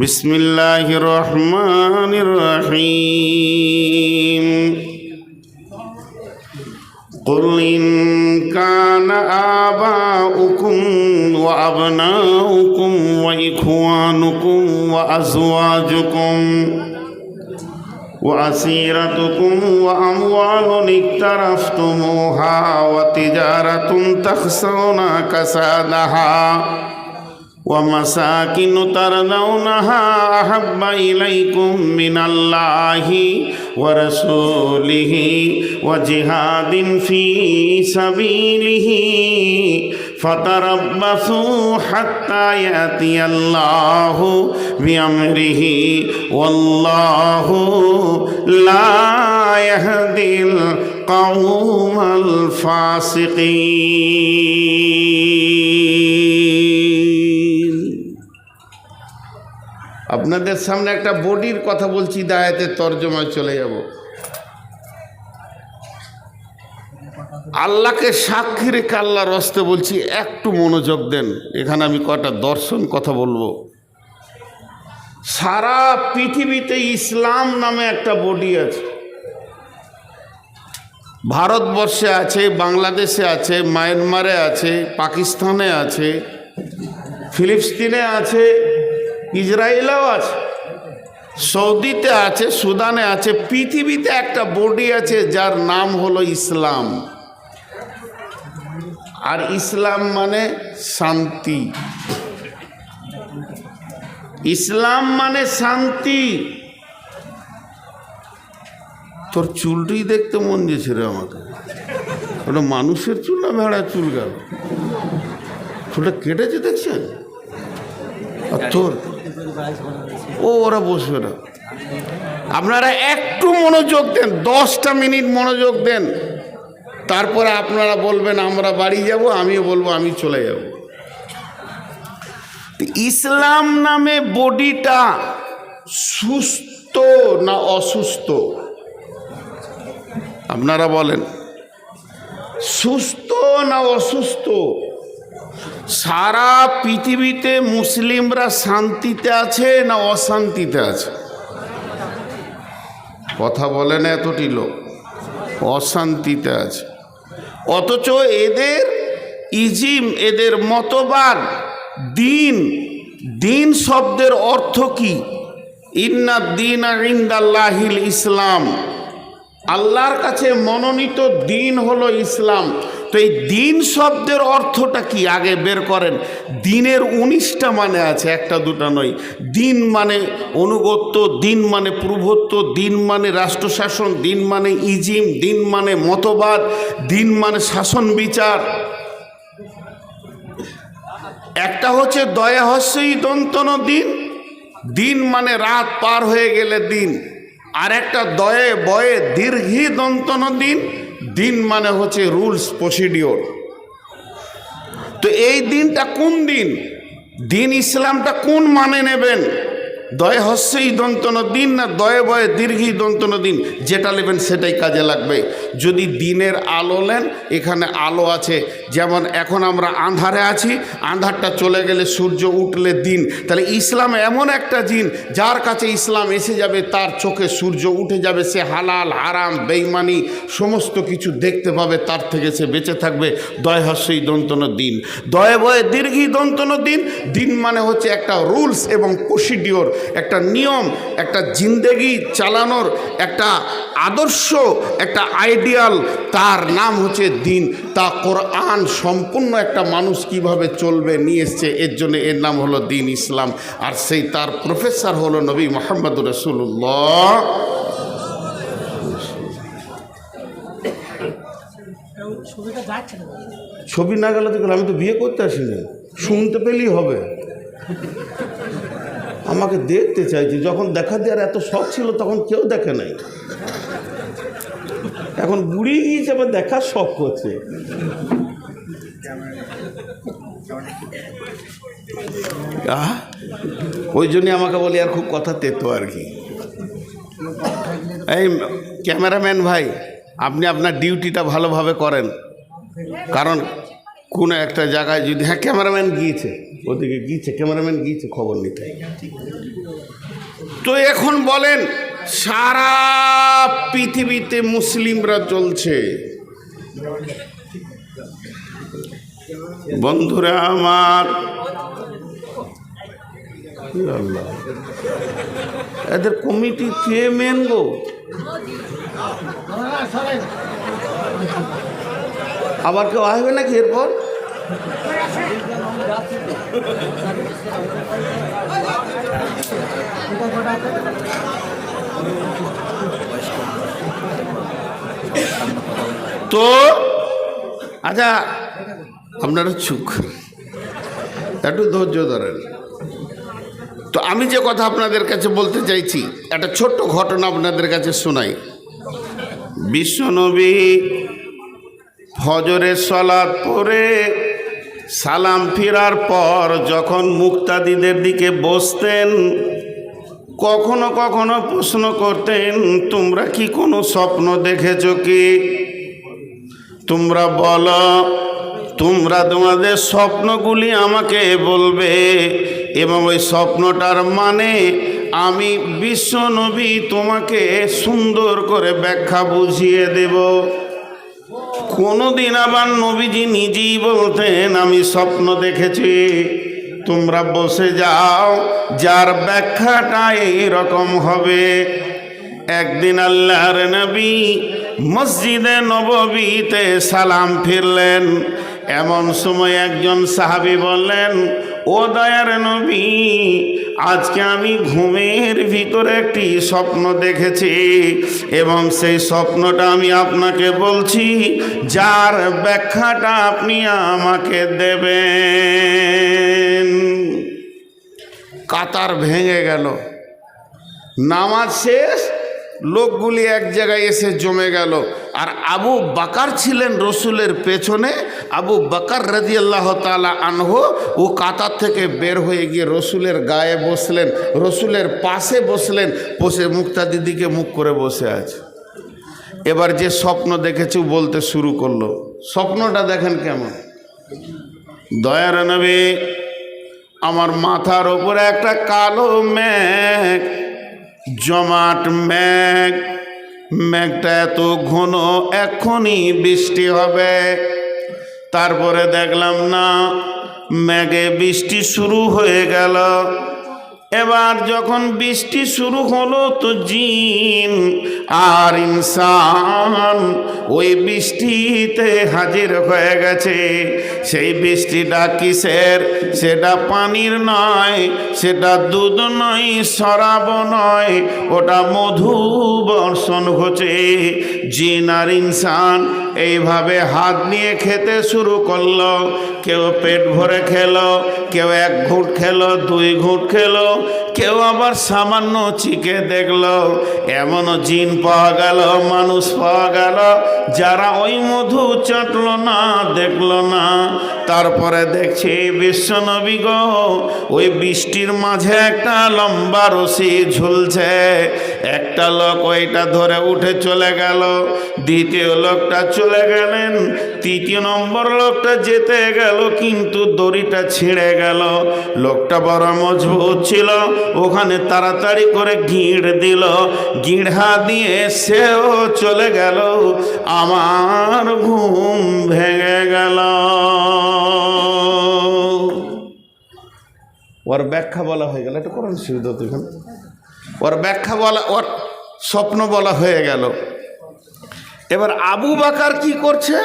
বিসমিল্লাহির রহমানির রহিম। কুল ইন কানা আবাউকুম ওয়া আবনাউকুম ওয়া ইখওয়ানুকুম ওয়া আজওয়াজুকুম وأسيرتكم وأموال اقترفتموها وتجارة تخشون كسادها ومساكن ترضونها أحب إليكم من الله ورسوله وجهاد في سبيله فتربصوا حتى يأتي الله بأمره والله لا يهدي القوم الفاسقين। আপনাদের সামনে একটা বডির কথা বলছি, দায়াতের তর্জমায় চলে যাব। আল্লাহকে সাক্ষী রেখে আল্লাহর হস্তে বলছি, একটু মনোযোগ দেন। এখানে আমি কটা দর্শন কথা বলবো। সারা পৃথিবীতে ইসলাম নামে একটা বডি আছে। ভারতবর্ষে আছে, বাংলাদেশে আছে, মায়ানমারে আছে, পাকিস্তানে আছে, ফিলিস্তিনে আছে, ইসরায়েলেও আছে, সৌদিতে আছে, সুদানে আছে। পৃথিবীতে একটা বডি আছে যার নাম হলো ইসলাম। আর ইসলাম মানে শান্তি। ইসলাম মানে শান্তি। তোর চুলটাই দেখতে মন দিয়েছে রে আমাকে। ওটা মানুষের চুল না ভেড়ার চুল? গেল চুলটা কেটেছে দেখছেন? আর তোর ওরা বসবে না। আপনারা একটু মনোযোগ দেন, 10টা মিনিট মনোযোগ দেন। তারপরে আপনারা বলবেন আমরা বাড়ি যাব, আমিও বলবো আমি চলে যাব। ইসলাম নামে বডিটা সুস্থ না অসুস্থ? আপনারা বলেন, সুস্থ না অসুস্থ? সারা পৃথিবীতে মুসলিমরা শান্তিতে আছে না অশান্তিতে আছে? কথা বলেন এতটি লোক। অশান্তিতে আছে। অথচ এদের ইজিম, এদের মতবাদ, দিন, দিন শব্দের অর্থ কি? ইন্না দীনা ইনদাল্লাহিল ইসলাম। আল্লাহর কাছে মনোনীত দিন হলো ইসলাম। তো এই দিন শব্দের অর্থটা কি আগে বের করেন। দিনের 19টা মানে আছে, একটা দুটা নয়। দিন মানে অনুগত্য, দিন মানে প্রভুত্ব, দিন মানে রাষ্ট্রশাসন, দিন মানে ইজিম, দিন মানে মতবাদ, দিন মানে শাসন বিচার। একটা হচ্ছে দয়া হস্যই দন্তন দিন, দিন মানে রাত পার হয়ে গেলে দিন। আর একটা দয়ে বয়ে দীর্ঘি দন্তন দিন, দিন মানে হচ্ছে রুলস প্রসিডিওর। তো এই দিনটা কোন দিন? দিন ইসলামটা কোন মানে নেবেন? দয়ে হস্যই দন্তন দিন না দয়ে বয়ে দীর্ঘি দন্তন দিন? যেটা নেবেন সেটাই কাজে লাগবে। যদি দিনের আলো নেন, এখানে আলো আছে। যেমন এখন আমরা আঁধারে আছি, আঁধারটা চলে গেলে সূর্য উঠলে দিন। তাহলে ইসলাম এমন একটা দিন, যার কাছে ইসলাম এসে যাবে তার চোখে সূর্য উঠে যাবে। সে হালাল হারাম বেঈমানি সমস্ত কিছু দেখতে পাবে, তার থেকে সে বেঁচে থাকবে। দয় হস্যই দন্তন দিন, দয়ে বয়ে দীর্ঘি দন্তন দিন। দিন মানে হচ্ছে একটা রুলস এবং প্রসিডিওর, একটা নিয়ম, একটা জিন্দেগি চালানোর একটা আদর্শ, একটা আইডিয়াল। তার নাম হচ্ছে দিন। তা কোরআন সম্পূর্ণ একটা মানুষ কিভাবে চলবে নিয়ে এসছে, এর জন্য এর নাম হলো দিন ইসলাম। আর সেই তার প্রফেসর হলো নবী মুহাম্মদ রাসূলুল্লাহ। ছবি না গেলে তো আমি তো বিয়ে করতে আসিনি, শুনতে পেলেই হবে। আমাকে দেখতে চাইছি। যখন দেখা দেওয়ার এত শখ ছিল তখন কেউ দেখে নাই। এখন বুড়ি গিয়েছে, আবার দেখার শখ করছে। ওই জন্যই আমাকে বলি আর খুব কথা তেতো আর কি। এই ক্যামেরাম্যান ভাই, আপনি আপনার ডিউটিটা ভালোভাবে করেন। কারণ কোনো একটা জায়গায় যদি, হ্যাঁ ক্যামেরাম্যান গিয়েছে, ওদিকে গিয়েছে, ক্যামেরাম্যান গিয়েছে খবর নিতে। তো এখন বলেন, সারা পৃথিবীতে মুসলিমরা চলছে। বন্ধুরা আমার, আল্লাহ, এদের কমিটি কে মেন গো? আবার কেউ আসবে নাকি এরপর? তো আচ্ছা, আপনারা চুপ, একটু ধৈর্য ধরেন। তো আমি যে কথা আপনাদের কাছে বলতে চাইছি, একটা ছোট্ট ঘটনা আপনাদের কাছে শোনাই। বিশ্বনবী ফজরের সালাত পড়ে সালাম ফিরার পর যখন মুক্তাদিদের দিকে বসতেন, কখনো কখনো প্রশ্ন করতেন, তোমরা কি কোনো স্বপ্ন দেখেছো কি? তোমরা বলো, তোমরা তোমাদের স্বপ্নগুলি আমাকে বলবে এবং ওই স্বপ্নটার মানে আমি বিশ্বনবী তোমাকে সুন্দর করে ব্যাখ্যা বুঝিয়ে দেব। কোনোদিন আবার নবীজি নিজেই বলতেন, আমি স্বপ্ন দেখেছি, তোমরা বসে যাও, যার ব্যাখ্যাটা এইরকম হবে। একদিন আল্লাহর নবী মসজিদে নববীতে সালাম ফিরলেন। এমন সময় একজন সাহাবী বললেন, ও দয়ার নবী, আজকে আমি ঘুমের ভিতরে একটি স্বপ্ন দেখেছি এবং সেই স্বপ্নটা আমি আপনাকে বলছি, যার ব্যাখ্যাটা আপনি আমাকে দেবেন। কাতার ভেঙে গেল, নামাজ শেষ, লোকগুলি এক জায়গায় এসে জমে গেল। আর আবু বাকার ছিলেন রসুলের পেছনে। আবু বাকার রাদিয়াল্লাহু তাআলা আনহু ও কাতার থেকে বের হয়ে গিয়ে রসুলের গায়ে বসলেন, রসুলের পাশে বসলেন, বসে মুক্তাদিদিকে মুখ করে বসে আছে। এবার যে স্বপ্ন দেখেছি বলতে শুরু করলো। স্বপ্নটা দেখেন কেমন। দয়ার নবী, আমার মাথার ওপরে একটা কালো মেঘ, জমাট মেঘ, মেঘটা এত ঘন, এখনই বৃষ্টি হবে। তারপরে দেখলাম না, মেঘে বৃষ্টি শুরু হয়ে গেল। এবার যখন বৃষ্টি শুরু হলো তো জিন আর ইনসান ওই বৃষ্টিতে হাজির হয়ে গেছে। সেই বৃষ্টিটা কিসের? সেটা পানির নয়, সেটা দুধ নয়, শরাব নয়, ওটা মধু বর্ষণ হচ্ছে। জিন আর ইনসান এইভাবে হাত নিয়ে খেতে শুরু করলো। কেউ পেট ভরে খেলো, কেউ এক ঘুঁট খেলো, দুই ঘুঁট খেলো, কেউ আবার সামান্য চিকে দেখলো। এমনও জিন পাওয়া গেল, মানুষ পাওয়া গেল, যারা ওই মধু চাটলো না, দেখলো না। তারপরে দেখছি বিশ্বনবী গো, ওই বৃষ্টির মাঝে একটা লম্বা রশি ঝুলছে। একটা লোক ওইটা ধরে উঠে চলে গেল, দ্বিতীয় লোকটা চলে গেলেন, তৃতীয় নম্বর লোকটা যেতে গেল, কিন্তু দড়িটা ছিঁড়ে গেল। লোকটা বড় মজবুত ছিল, ওখানে তাড়াতাড়ি করে গিঁড় দিল, গিঁড়া দিয়ে সেও চলে গেল। আমার ঘুম ভেঙে গেল। ওর ব্যাখ্যা বলা হয়ে গেল। এটা কোরআন সুবিধা তো এখানে। ওর ব্যাখ্যা বলা, ওর স্বপ্ন বলা হয়ে গেল। এবার আবু বাকার কি করছে?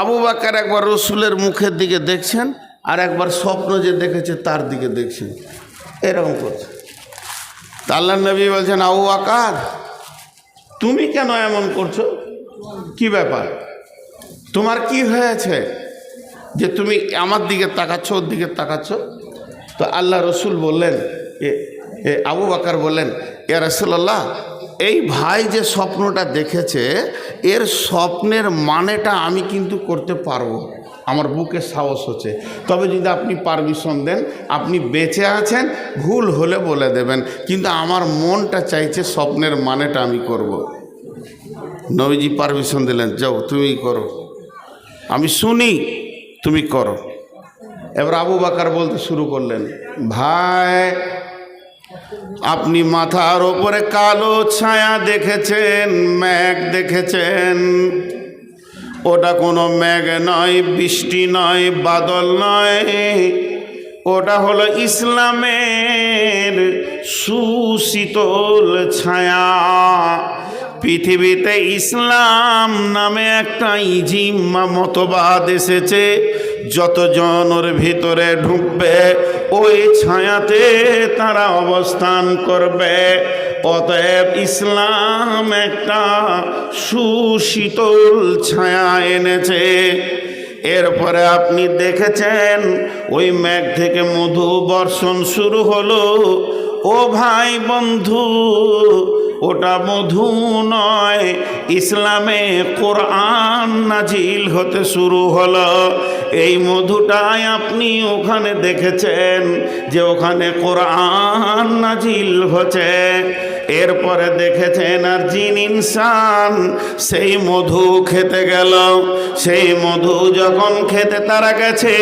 আবু বাকার একবার রসুলের মুখের দিকে দেখছেন, আর একবার স্বপ্ন যে দেখেছে তার দিকে দেখছেন, এরকম করছে। আল্লাহ নবী বলছেন, আবু বাকার, তুমি কেন এমন করছো? কি ব্যাপার? তোমার কি হয়েছে যে তুমি আমার দিকে তাকাচ্ছ, ওর দিকে তাকাচ্ছ? তো আল্লাহ রসুল বললেন, আবু বাকার বললেন, ইয়া রাসূলুল্লাহ, এই ভাই যে স্বপ্নটা দেখেছে, এর স্বপ্নের মানেটা আমি কিন্তু করতে পারবো, আমার বুকে সাহস হচ্ছে। তবে যদি আপনি পারমিশন দেন, আপনি বেঁচে আছেন, ভুল হলে বলে দেবেন, কিন্তু আমার মনটা চাইছে স্বপ্নের মানেটা আমি করব। নবীজি পারমিশন দিলেন, যাও তুমি করো, আমি শুনি, তুমি করো। এবার আবু বকর বলতে শুরু করলেন, ভাই আপনি মাথার ওপরে কালো ছায়া দেখেছেন, মেঘ দেখেছেন, ওটা কোনো মেঘ নয়, বৃষ্টি নয়, বাদল নয়, ওটা হলো ইসলামের সুশীতল ছায়া। পৃথিবীতে ইসলাম নামে একটা ইজিম্মা মতবাদ এসেছে, যতজন ওর ভিতরে ঢুকবে ওই ছায়াতে তারা অবস্থান করবে। অতএব ইসলাম একটা সুশীতল ছায়া এনেছে। এরপরে আপনি দেখেছেন ওই মেঘ থেকে মধু বর্ষণ শুরু হলো। ও ভাই বন্ধু, ওটা মধু নয়, ইসলামে কোরআন নাজিল হতে শুরু হলো। এই মধুটাই আপনি ওখানে দেখেছেন যে ওখানে কোরআন নাজিল হচ্ছে। এরপরে দেখেছেন আর জিন ইনসান সেই মধু খেতে গেল। সেই মধু যখন খেতে তারা গেছে,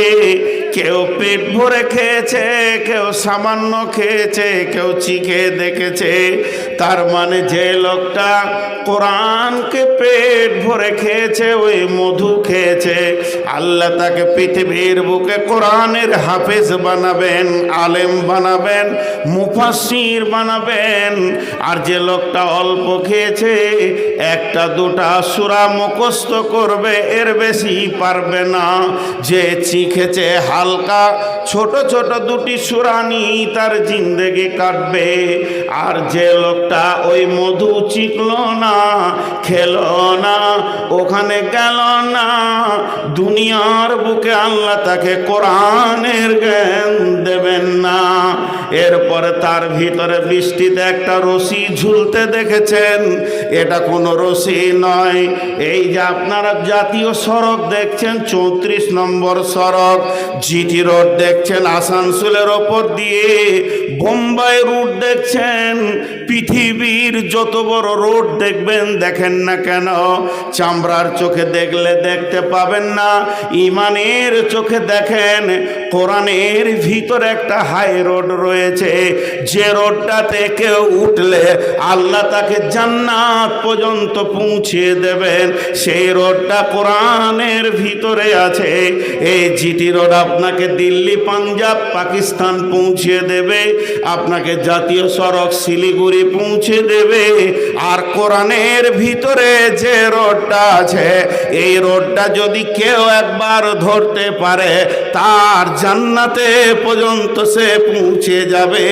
কেউ পেট ভরে খেয়েছে, কেউ সামান্য খেয়েছে, কেউ চিখে দেখেছে। তার মানে যে লোকটা কোরআনকে পেট ভরে খেয়েছে, ওই মধু খেয়েছে, আল্লাহ তাকে পৃথিবীর বুকে কোরআনের হাফেজ বানাবেন, আলেম বানাবেন, মুফাসসির বানাবেন। আর যে লোকটা অল্প খেয়েছে, একটা দুটা সূরা মুখস্থ করবে, এর বেশি পারবে না। যে চিখেছে হালকা ছোট ছোট দুটি সূরা নিয়ে তার জিন্দেগি কাটবে। আর যে লোকটা ওই মধু চিখল না, খেলো না, ওখানে গেল না, দুনিয়ার বুকে আল্লাহ তাকে কোরআনের জ্ঞান দেবেন না। এরপরে তার ভিতরে বৃষ্টিতে একটা রশি ঝুলতে দেখেছেন, এটা কোনো রশি নয়। এই যে আপনারা জাতীয় সড়ক দেখছেন, 34 নম্বর সড়ক, জিটি রোড দেখছেন আসানসোলের ওপর দিয়ে, বোম্বাই রুট দেখছেন, পৃথিবীর যত বড় রোড দেখবেন, দেখেন না কেন, চামড়ার চোখে দেখলে দেখতে পাবেন না, ইমানের চোখে দেখেন। কোরআনের ভিতরে একটা হাই রোড রয়েছে, যে রোডটাতে কেউ উঠলে আল্লাহ তাকে জান্নাত পর্যন্ত পৌঁছিয়ে দেবেন। সেই রোডটা কোরআনের ভিতরে আছে। এই জিটি রোড আপনাকে দিল্লি, পাঞ্জাব, পাকিস্তান পৌঁছিয়ে দেবে, আপনাকে জাতীয় সড়ক শিলিগুড়ি পৌঁছে দেবে। আর কোরআনের ভিতরে যে রোডটা আছে, এই রোডটা যদি কেউ একবার ধরতে পারে, তার জান্নাতে পর্যন্ত সে পৌঁছে যাবে।